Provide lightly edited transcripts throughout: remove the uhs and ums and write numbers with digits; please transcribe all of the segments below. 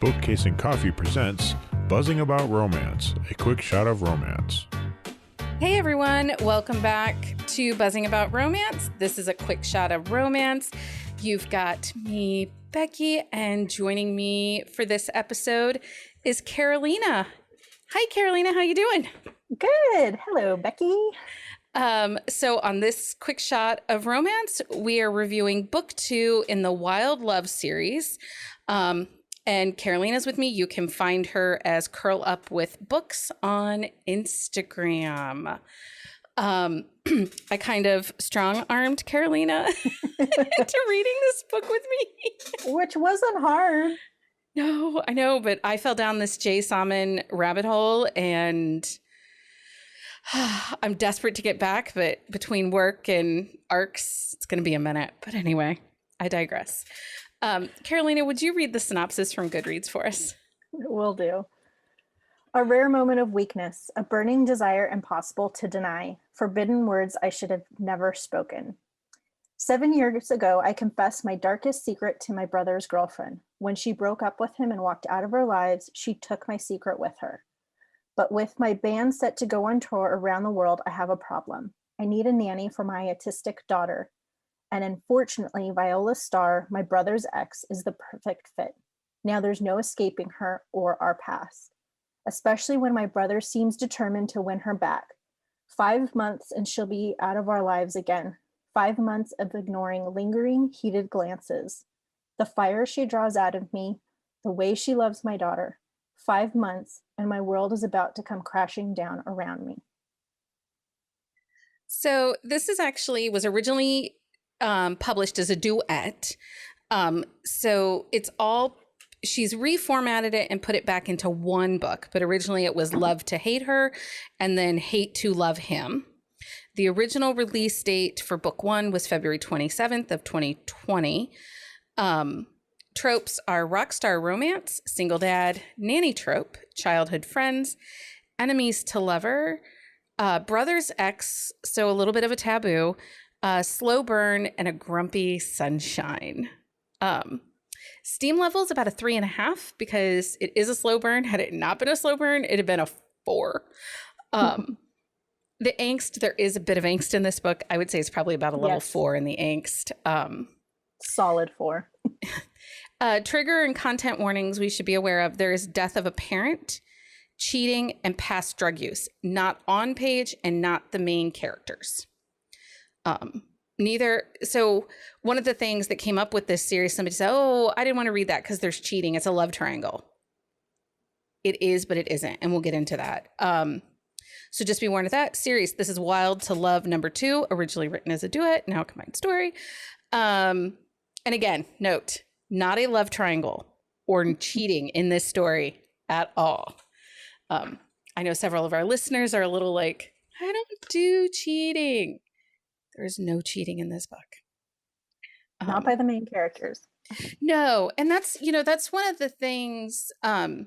Bookcase and Coffee presents Buzzing About Romance, a quick shot of romance. Hey everyone, welcome back to Buzzing About Romance. This is a quick shot of romance. You've got me, Becky, and joining me for this episode is Carolina. Hi Carolina, how you doing? Good. Hello, Becky. So on this quick shot of romance, we are reviewing book 2 in the Wild Love series. And Carolina's with me. You can find her as Curl Up with Books on Instagram. I kind of strong-armed Carolina into reading this book with me. Which wasn't hard. No, I know, but I fell down this Saman rabbit hole and I'm desperate to get back, but between work and arcs, it's going to be a minute. But anyway, I digress. Carolina, would you read the synopsis from Goodreads for us? Will do. A rare moment of weakness, a burning desire impossible to deny, forbidden words I should have never spoken. 7 years ago, I confessed my darkest secret to my brother's girlfriend. When she broke up with him and walked out of our lives, she took my secret with her. But with my band set to go on tour around the world, I have a problem. I need a nanny for my autistic daughter. And unfortunately, Viola Starr, my brother's ex, is the perfect fit. Now there's no escaping her or our past, especially when my brother seems determined to win her back. 5 months and she'll be out of our lives again. 5 months of ignoring lingering, heated glances. The fire she draws out of me, the way she loves my daughter. 5 months and my world is about to come crashing down around me. So this was originally published as a duet. So she's reformatted it and put it back into one book, but originally it was Love to Hate Her and then Hate to Love Him. The original release date for book 1 was February 27th of 2020. Tropes are rock star romance, single dad, nanny trope, childhood friends, enemies to lover, brother's ex, so a little bit of a taboo, slow burn, and a grumpy sunshine. Steam level is about a 3.5 because it is a slow burn. Had it not been a slow burn, it'd have been a 4. The angst, there is a bit of angst in this book. I would say it's probably about a level 4 in the angst. Solid 4. Trigger and content warnings we should be aware of. There is death of a parent, cheating, and past drug use. Not on page and not the main characters. So one of the things that came up with this series, somebody said, oh, I didn't want to read that because there's cheating. It's a love triangle. It is, but it isn't. And we'll get into that. So just be warned of that series. This is Wild to Love #2, originally written as a duet, now a combined story. And again, note, not a love triangle or cheating in this story at all. I know several of our listeners are a little like, I don't do cheating. There's no cheating in this book. Not by the main characters. No. And that's one of the things I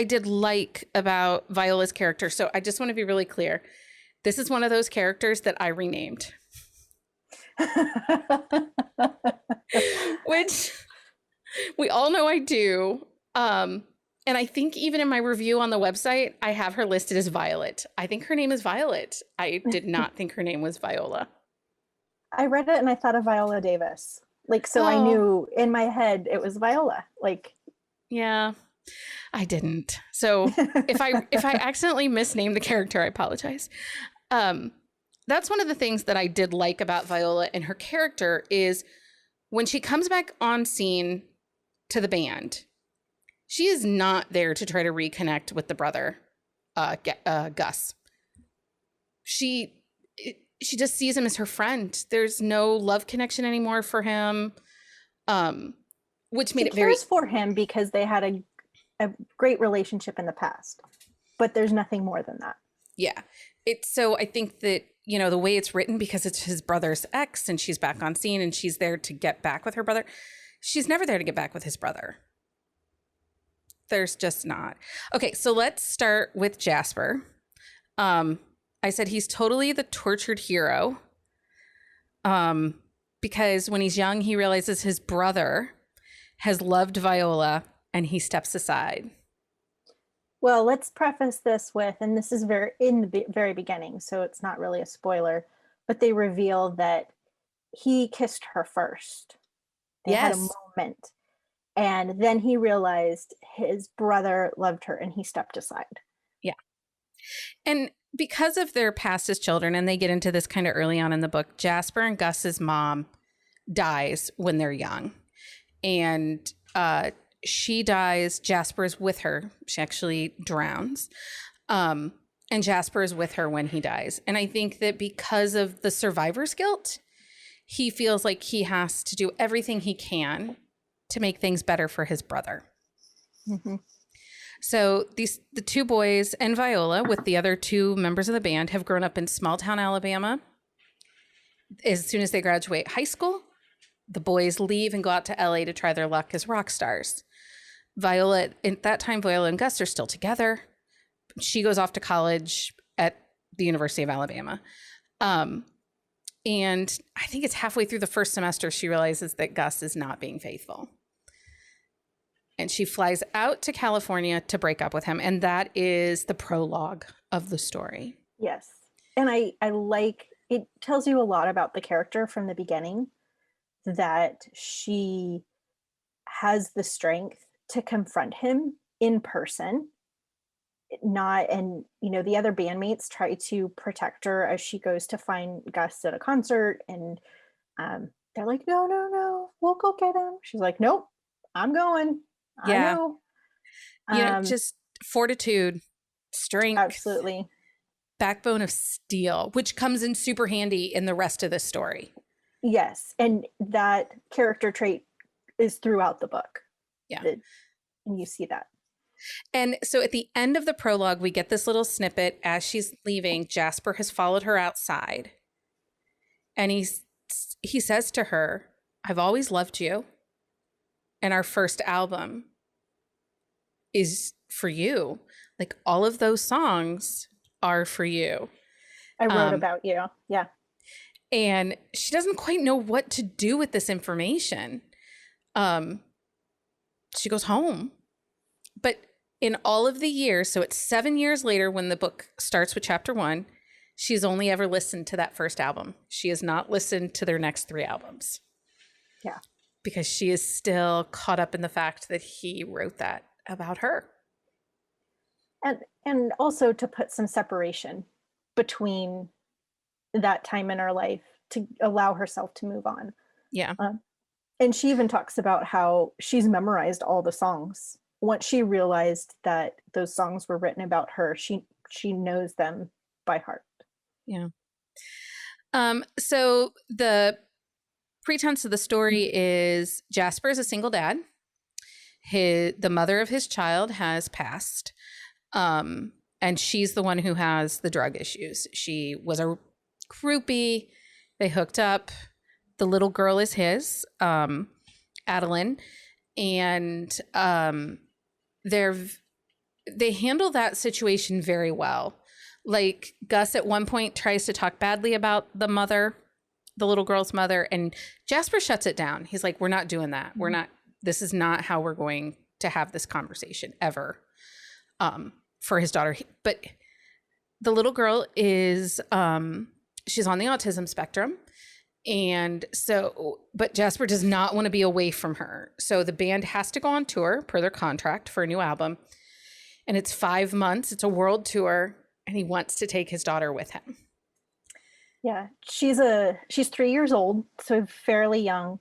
did like about Viola's character. So I just want to be really clear. This is one of those characters that I renamed. Which we all know I do. And I think even in my review on the website, I have her listed as Violet. I think her name is Violet. I did not think her name was Viola. I read it and I thought of Viola Davis. I knew in my head it was Viola. Yeah, I didn't. So if I accidentally misnamed the character, I apologize. That's one of the things that I did like about Viola and her character is when she comes back on scene to the band, she is not there to try to reconnect with the brother, Gus. She just sees him as her friend. There's no love connection anymore for him, which made it very... She cares for him because they had a great relationship in the past, but there's nothing more than that. Yeah. So I think that, the way it's written, because it's his brother's ex and she's back on scene and she's there to get back with her brother. She's never there to get back with his brother. There's just not. Okay, so let's start with Jasper. I said he's totally the tortured hero. Because when he's young, he realizes his brother has loved Viola and he steps aside. Well, let's preface this with, and this is in the very beginning, so it's not really a spoiler, but they reveal that he kissed her first. They had a Yes. moment, and then he realized his brother loved her, and he stepped aside. Yeah. And because of their past as children, and they get into this kind of early on in the book, Jasper and Gus's mom dies when they're young. And she dies. Jasper is with her. She actually drowns. And Jasper is with her when he dies. And I think that because of the survivor's guilt, he feels like he has to do everything he can to make things better for his brother. Mm-hmm. So the two boys and Viola, with the other two members of the band, have grown up in small town Alabama. As soon as they graduate high school, the boys leave and go out to LA to try their luck as rock stars. Viola, at that time, Viola and Gus are still together. She goes off to college at the University of Alabama. And I think it's halfway through the first semester, she realizes that Gus is not being faithful. And she flies out to California to break up with him. And that is the prologue of the story. Yes. And I like, it tells you a lot about the character from the beginning, that she has the strength to confront him in person. And the other bandmates try to protect her as she goes to find Gus at a concert, and they're like, no, we'll go get him. She's like, nope, I'm going. Yeah. I know. Just fortitude, strength, Absolutely. backbone of steel, which comes in super handy in the rest of the story. Yes, and that character trait is throughout the book. Yeah. And you see that. And so at the end of the prologue, we get this little snippet. As she's leaving, Jasper has followed her outside. And he says to her, I've always loved you. And our first album is for you. Like, all of those songs are for you. I wrote about you. Yeah. And she doesn't quite know what to do with this information. She goes home. But in all of the years, so it's 7 years later when the book starts with chapter 1, she's only ever listened to that first album. She has not listened to their next 3 albums. Yeah. Because she is still caught up in the fact that he wrote that about her. And also to put some separation between that time in her life to allow herself to move on. Yeah. And she even talks about how she's memorized all the songs. Once she realized that those songs were written about her, she knows them by heart. Yeah. So the pretense of the story is Jasper is a single dad. The mother of his child has passed. And she's the one who has the drug issues. She was a groupie. They hooked up. The little girl is his, Adeline. And they handle that situation very well. Like, Gus at one point tries to talk badly about the mother, the little girl's mother, and Jasper shuts it down. He's like, we're not doing that. This is not how we're going to have this conversation ever, for his daughter. But the little girl is, she's on the autism spectrum. And so, but Jasper does not want to be away from her. So the band has to go on tour per their contract for a new album. And it's 5 months. It's a world tour. And he wants to take his daughter with him. Yeah, she's 3 years old, so fairly young.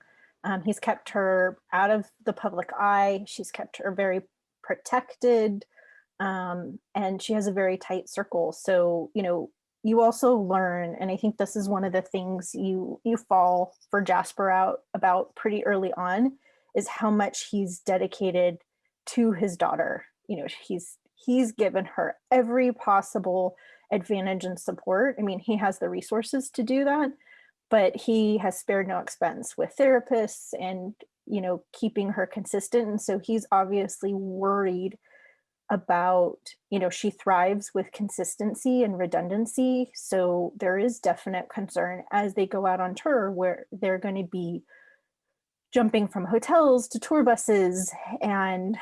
He's kept her out of the public eye. She's kept her very protected. And she has a very tight circle. So, you also learn, and I think this is one of the things you fall for Jasper out about pretty early on, is how much he's dedicated to his daughter. He's given her every possible advantage and support. I mean, he has the resources to do that, but he has spared no expense with therapists and, keeping her consistent. And so he's obviously worried about, she thrives with consistency and redundancy. So there is definite concern as they go out on tour where they're going to be jumping from hotels to tour buses, and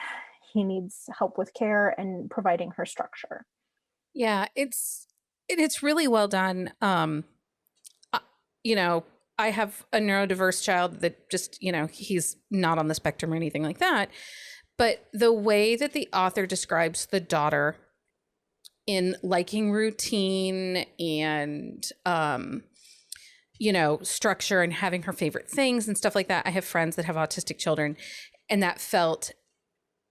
he needs help with care and providing her structure. Yeah, it's really well done. You know, I have a neurodiverse child that just, you know, he's not on the spectrum or anything like that. But the way that the author describes the daughter in liking routine and, you know, structure and having her favorite things and stuff like that. I have friends that have autistic children, and that felt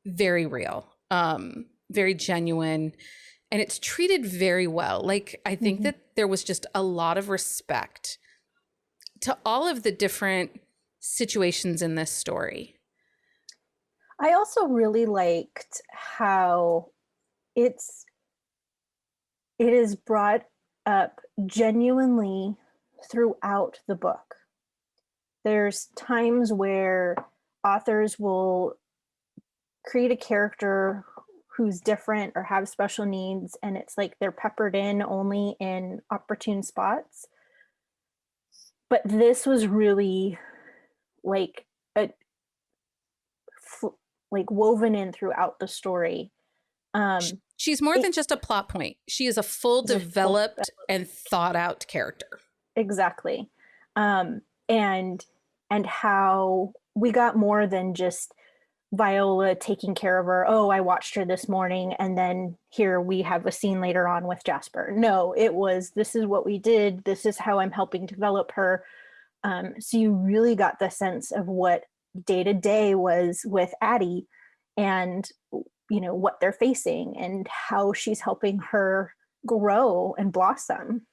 very real, very genuine, and it's treated very well. Like, I think that there was just a lot of respect to all of the different situations in this story. I also really liked how it is brought up genuinely throughout the book. There's times where authors will create a character who's different or have special needs, and it's like they're peppered in only in opportune spots. But this was really like like woven in throughout the story. She's more than just a plot point. She is a full developed and thought out character. Exactly. And how we got more than just Viola taking care of her. Oh, I watched her this morning, and then here we have a scene later on with Jasper. No, it was, this is what we did. This is how I'm helping develop her. So you really got the sense of what day to day was with Addie, and you know what they're facing and how she's helping her grow and blossom.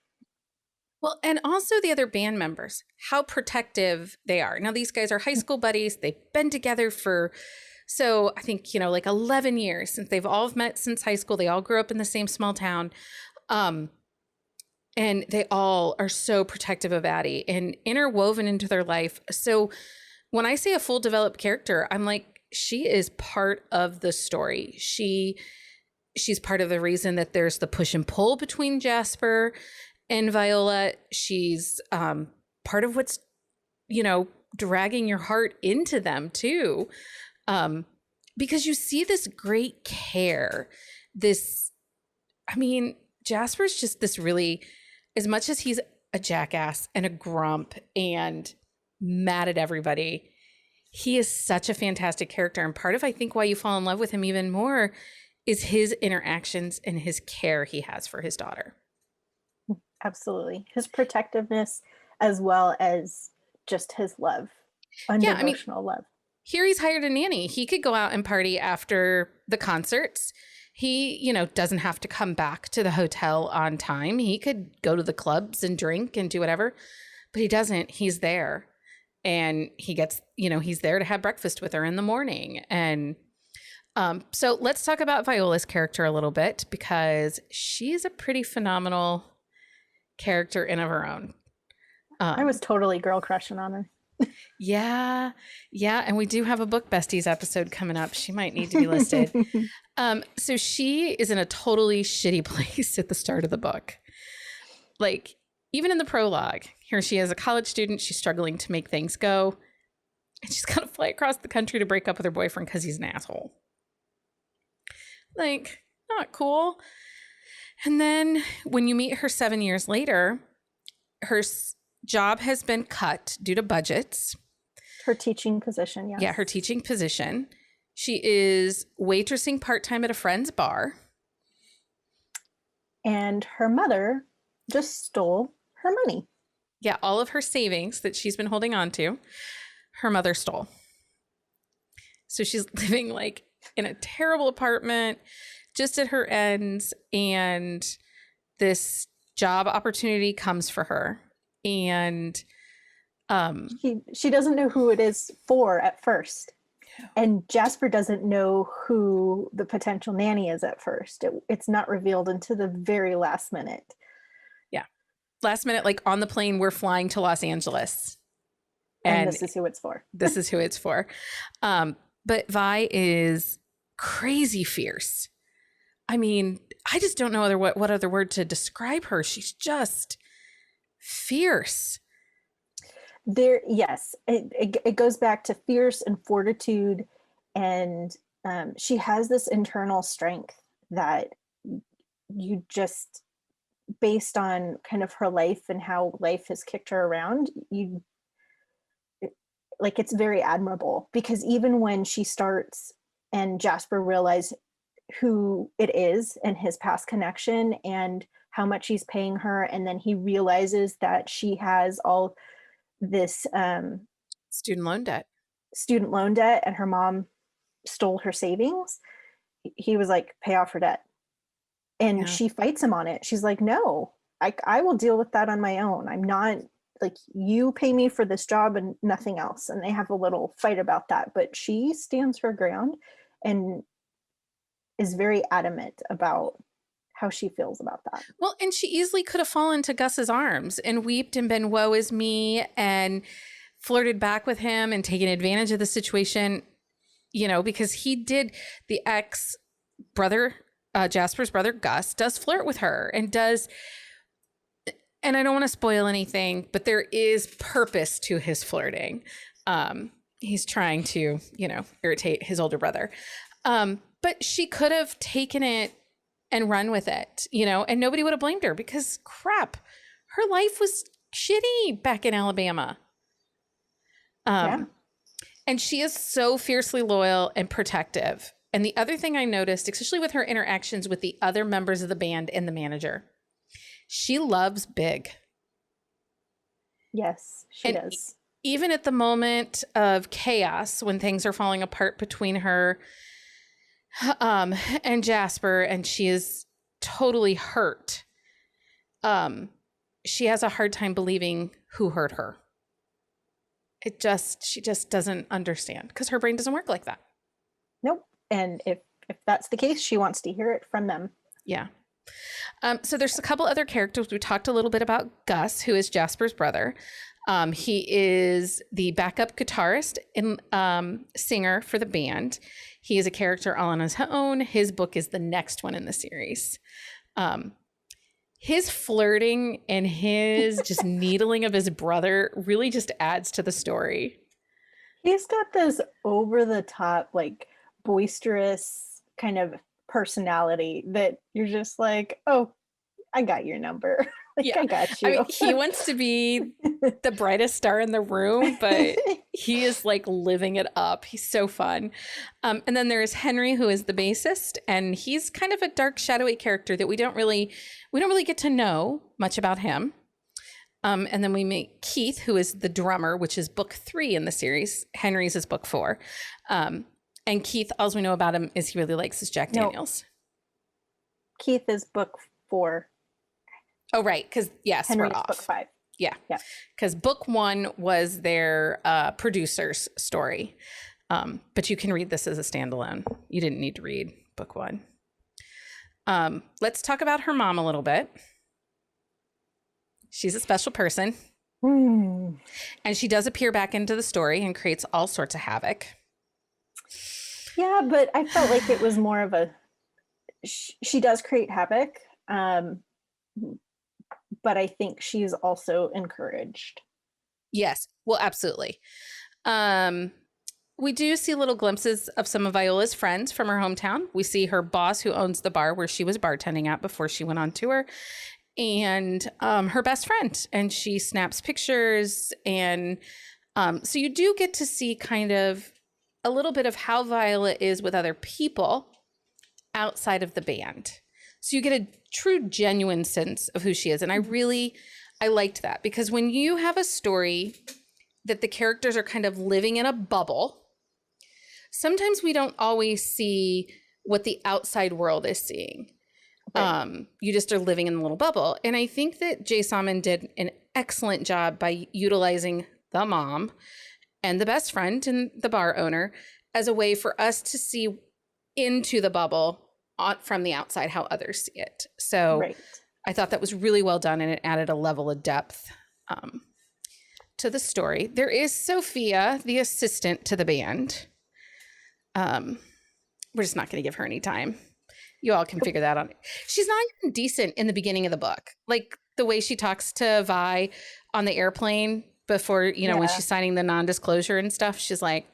Well, and also the other band members, how protective they are. Now, these guys are high school buddies. They've been together for, so I think, you know, like 11 years since they've all met since high school. They all grew up in the same small town. And they all are so protective of Addie and interwoven into their life. So when I say a full developed character, I'm like, she is part of the story. She's part of the reason that there's the push and pull between Jasper and Viola. She's part of what's, you know, dragging your heart into them too. Because you see this great care, Jasper's just this really, as much as he's a jackass and a grump and mad at everybody, he is such a fantastic character. And part of, I think, why you fall in love with him even more is his interactions and his care he has for his daughter. Absolutely. His protectiveness, as well as just his love, unconditional love. Here he's hired a nanny. He could go out and party after the concerts. He, you know, doesn't have to come back to the hotel on time. He could go to the clubs and drink and do whatever, but he doesn't. He's there, and he gets, you know, he's there to have breakfast with her in the morning. And so let's talk about Viola's character a little bit, because she's a pretty phenomenal character in of her own. I was totally girl crushing on her. Yeah. And we do have a book besties episode coming up. She might need to be listed. So she is in a totally shitty place at the start of the book. Like, even in the prologue, here she is, a college student. She's struggling to make things go. And she's got to fly across the country to break up with her boyfriend because he's an asshole. Like, not cool. And then when you meet her 7 years later, her job has been cut due to budgets. Her teaching position, yes. Yeah, her teaching position. She is waitressing part-time at a friend's bar. And her mother just stole her money. Yeah, all of her savings that she's been holding on to, her mother stole. So she's living like in a terrible apartment, just at her ends, and this job opportunity comes for her. And she doesn't know who it is for at first. And Jasper doesn't know who the potential nanny is at first. It's not revealed until the very last minute. Yeah. Last minute, like on the plane, we're flying to Los Angeles. And this is who it's for. This is who it's for. But Vi is crazy fierce. I mean, I just don't know what other word to describe her. She's just fierce. Yes, it goes back to fierce and fortitude, and she has this internal strength that you just, based on kind of her life and how life has kicked her around, like, it's very admirable, because even when she starts and Jasper realizes who it is and his past connection and how much he's paying her, and then he realizes that she has all this Student loan debt and her mom stole her savings, he was like, pay off her debt. And she fights him on it. She's like, no, I will deal with that on my own. I'm not, like, you pay me for this job and nothing else. And they have a little fight about that, but she stands her ground and is very adamant about how she feels about that. Well, and she easily could have fallen to Gus's arms and weeped and been woe is me and flirted back with him and taken advantage of the situation, you know, because he did, the ex-brother, Jasper's brother, Gus, does flirt with her and does, and I don't want to spoil anything, but there is purpose to his flirting. He's trying to, you know, irritate his older brother. But she could have taken it and run with it, you know, and nobody would have blamed her because crap, her life was shitty back in Alabama. And she is so fiercely loyal and protective. And the other thing I noticed, especially with her interactions with the other members of the band and the manager, she loves Big. Yes, she does. Even at the moment of chaos, when things are falling apart between her and Jasper, and she is totally hurt, she has a hard time believing who hurt her. She just doesn't understand because her brain doesn't work like that. Nope. And if that's the case, she wants to hear it from them. Yeah. So there's a couple other characters. We talked a little bit about Gus, who is Jasper's brother. He is the backup guitarist and singer for the band. He is a character all on his own. His book is the next one in the series. His flirting and his just needling of his brother really just adds to the story. He's got this over the top, like, boisterous kind of personality that you're just like, oh, I got your number. Like, yeah. I got you. I mean, he wants to be the brightest star in the room, but he is like living it up. He's so fun. And then there's Henry, who is the bassist, and he's kind of a dark, shadowy character that we don't really get to know much about him. And then we meet Keith, who is the drummer, which is book 3 in the series. Henry's is book 4. And Keith, all we know about him is he really likes his Jack Daniels. Keith is book 4. Oh, right. Because, yes, Henry's we're off. book 5. Yeah. Because book 1 was their producer's story. But you can read this as a standalone. You didn't need to read book 1. Let's talk about her mom a little bit. She's a special person. And she does appear back into the story and creates all sorts of havoc. Yeah, but I felt like it was more of a... She does create havoc. But I think she's also encouraged. Yes, well, absolutely. We do see little glimpses of some of Viola's friends from her hometown. We see her boss, who owns the bar where she was bartending at before she went on tour, and her best friend. And she snaps pictures. And so you do get to see kind of a little bit of how Viola is with other people outside of the band. So you get a true, genuine sense of who she is. And I liked that, because when you have a story that the characters are kind of living in a bubble, sometimes we don't always see what the outside world is seeing. Right. You just are living in a little bubble. And I think that Jay Saman did an excellent job by utilizing the mom and the best friend and the bar owner as a way for us to see into the bubble from the outside, how others see it. So right. I thought that was really well done, and it added a level of depth to the story. There is Sophia, the assistant to the band. We're just not going to give her any time. You all can figure that out. She's not even decent in the beginning of the book. Like the way she talks to Vi on the airplane before, when she's signing the non-disclosure and stuff, she's like,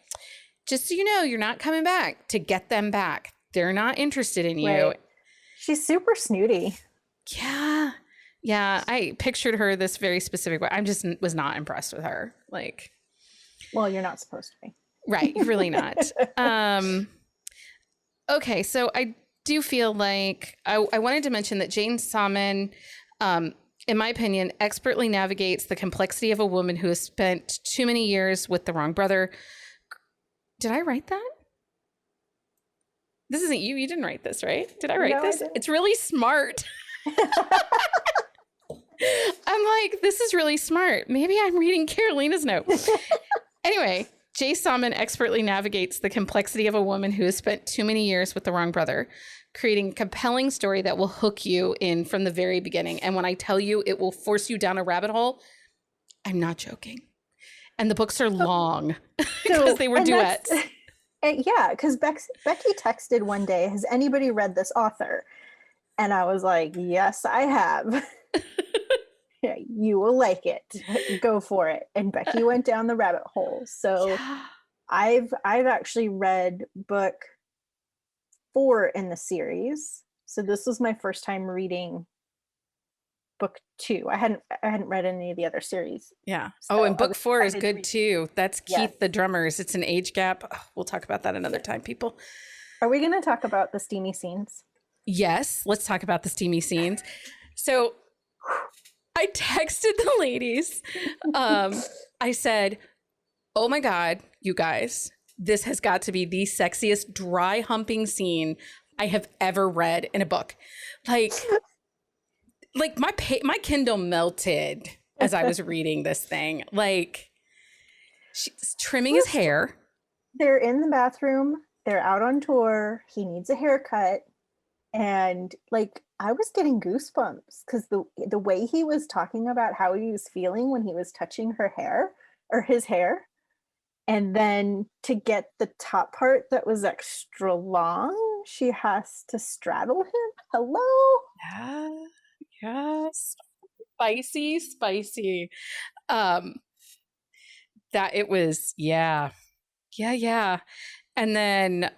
just so you know, you're not coming back to get them back. They're not interested in you. Right. She's super snooty. Yeah. Yeah. I pictured her this very specific way. I just was not impressed with her. Like, well, you're not supposed to be. Right. You're really not. Okay. So I do feel like I wanted to mention that Jane Saman, in my opinion, expertly navigates the complexity of a woman who has spent too many years with the wrong brother. Did I write that? This isn't you. You didn't write this, right? Did I write this? It's really smart. I'm like, this is really smart. Maybe I'm reading Carolina's note. Anyway, Jay Saman expertly navigates the complexity of a woman who has spent too many years with the wrong brother, creating a compelling story that will hook you in from the very beginning. And when I tell you it will force you down a rabbit hole, I'm not joking. And the books are long because they were duets. Yeah, because Becky texted one day, has anybody read this author? And I was like, yes, I have. Yeah, you will like it. Go for it. And Becky went down the rabbit hole. So yeah. I've actually read book 4 in the series. So this was my first time reading book 2. I hadn't read any of the other series. Yeah. So and book 4 is good too. That's Keith the Drummers. It's an age gap. Oh, we'll talk about that another time, people. Are we going to talk about the steamy scenes? Yes, let's talk about the steamy scenes. So I texted the ladies. I said, oh my God, you guys, this has got to be the sexiest dry humping scene I have ever read in a book. Like my Kindle melted as I was reading this thing. Like, she's trimming his hair. They're in the bathroom. They're out on tour. He needs a haircut. And like, I was getting goosebumps because the way he was talking about how he was feeling when he was touching her hair or his hair. And then to get the top part that was extra long, she has to straddle him. Hello? Yeah. Yes. Spicy. That it was, yeah. And then,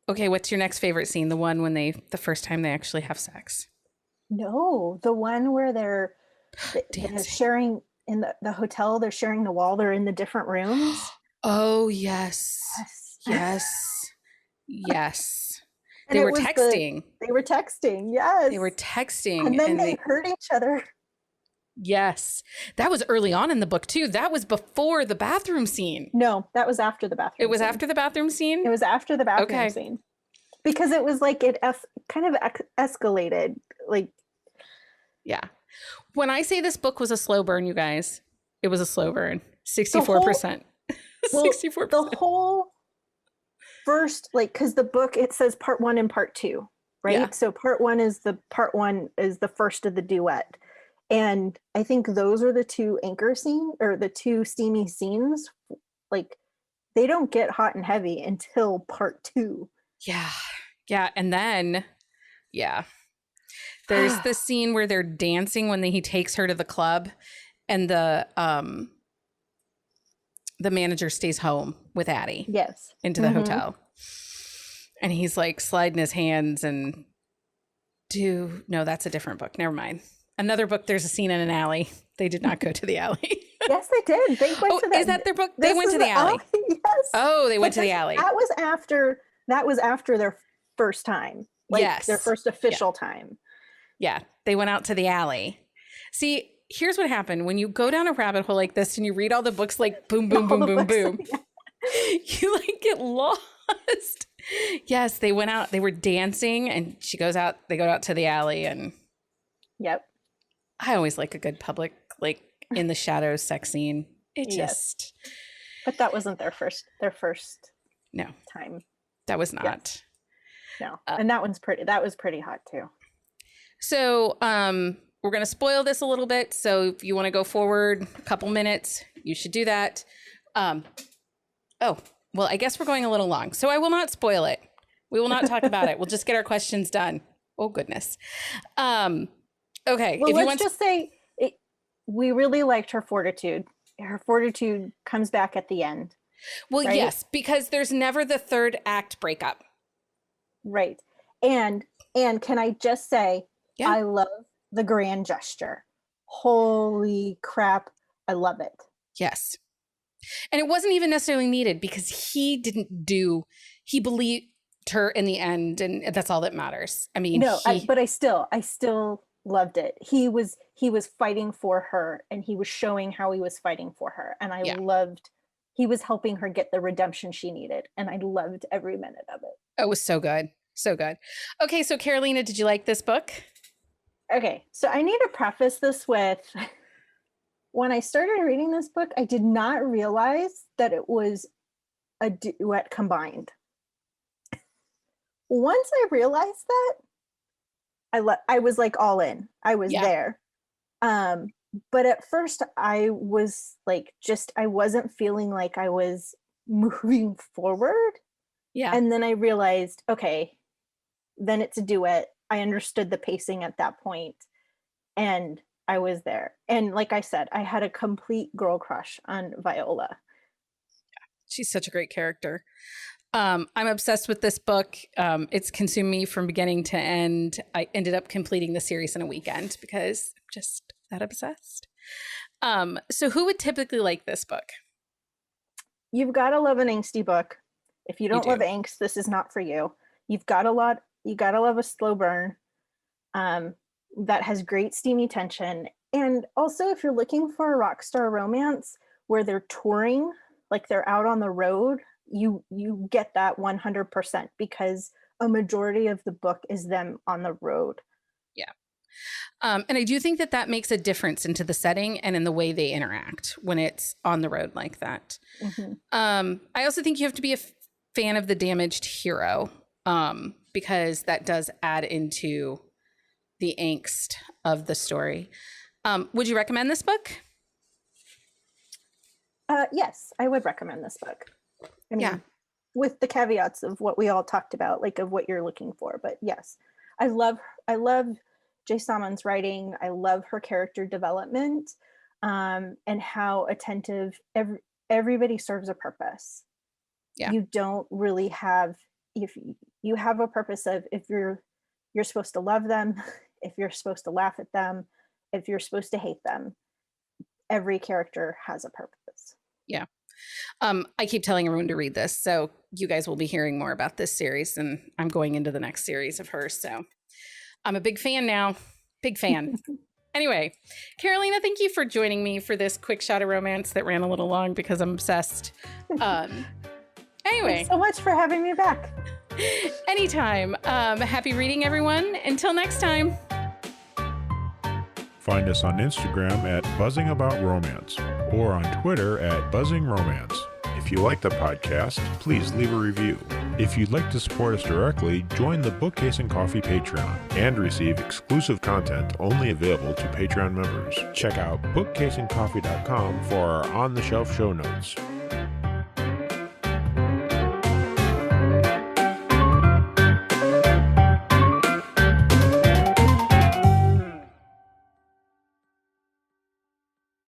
okay, what's your next favorite scene? The one when the first time they actually have sex? No, the one where they're sharing in the hotel, they're sharing the wall, they're in the different rooms. Oh, yes. They were texting. They were texting, yes. They were texting. And then they hurt each other. Yes. That was early on in the book, too. That was before the bathroom scene. No, that was after the bathroom scene. It was after the bathroom scene? It was after the bathroom scene. Because it was like it kind of escalated. Like, yeah. When I say this book was a slow burn, you guys, it was a slow burn. 64%. 64%. The whole first, like, because the book, it says part 1 and part 2, right? Yeah. So part one is the first of the duet. And I think those are the two anchor scenes, or the two steamy scenes. Like, they don't get hot and heavy until part 2. Yeah. And then, there's the scene where they're dancing when he takes her to the club, and the manager stays home with Addie. Yes. Into the hotel. And he's like sliding his hands and no, that's a different book. Never mind. Another book, there's a scene in an alley. They did not go to the alley. Yes, they did. They went to is that their book? They went to the alley. Yes. Oh, they went to the alley. That was after their first time. Like, yes. Their first official time. Yeah. They went out to the alley. See, here's what happened. When you go down a rabbit hole like this and you read all the books like boom, boom, boom, boom, boom, you like get lost. Yes, they went out. They were dancing, and they go out to the alley, and yep. I always like a good public, like, in the shadows sex scene. It just. But that wasn't their first no time. That was not. Yes. No. And that was pretty hot too. So we're going to spoil this a little bit. So if you want to go forward a couple minutes, you should do that. Well, I guess we're going a little long, so I will not spoil it. We will not talk about it. We'll just get our questions done. Oh, goodness. Okay. Well, let's just say we really liked her fortitude. Her fortitude comes back at the end. Well, right? yes, because there's never the third act breakup. Right. And can I just say, Yeah. I love the grand gesture. Holy crap. I love it. Yes. And it wasn't even necessarily needed because he believed her in the end, and that's all that matters. I mean, but I still loved it. He was fighting for her, and he was showing how he was fighting for her. And I loved, he was helping her get the redemption she needed. And I loved every minute of it. It was so good. So good. Okay, so Carolina, did you like this book? Okay, so I need to preface this with, when I started reading this book, I did not realize that it was a duet combined. Once I realized that, I was like all in. I was there. But at first I was like, I wasn't feeling like I was moving forward. Yeah. And then I realized, okay, then it's a duet. I understood the pacing at that point, and I was there. And like I said, I had a complete girl crush on Viola. Yeah, she's such a great character. I'm obsessed with this book. It's consumed me from beginning to end. I ended up completing the series in a weekend because I'm just that obsessed. So who would typically like this book? You've got to love an angsty book. If you don't love angst, this is not for you. You gotta love a slow burn that has great steamy tension. And also, if you're looking for a rock star romance where they're touring, like they're out on the road, you get that 100% because a majority of the book is them on the road. Yeah. And I do think that makes a difference into the setting and in the way they interact when it's on the road like that. Mm-hmm. I also think you have to be a fan of the damaged hero because that does add into the angst of the story. Would you recommend this book? Yes, I would recommend this book. I mean, with the caveats of what we all talked about, like of what you're looking for. But yes, I love Jay Saman's writing. I love her character development and how attentive everybody serves a purpose. Yeah. You don't really have, if you have a purpose of, if you're supposed to love them, if you're supposed to laugh at them, if you're supposed to hate them, every character has a purpose. Yeah. I keep telling everyone to read this, so you guys will be hearing more about this series, and I'm going into the next series of hers, so I'm a big fan now. Big fan. Anyway, Carolina, thank you for joining me for this quick shot of romance that ran a little long because I'm obsessed. Anyway. Thanks so much for having me back. Anytime. Happy reading, everyone. Until next time. Find us on Instagram at buzzingaboutromance or on Twitter at buzzingromance. If you like the podcast, please leave a review. If you'd like to support us directly, join the Bookcase and Coffee Patreon and receive exclusive content only available to Patreon members. Check out bookcaseandcoffee.com for our on-the-shelf show notes.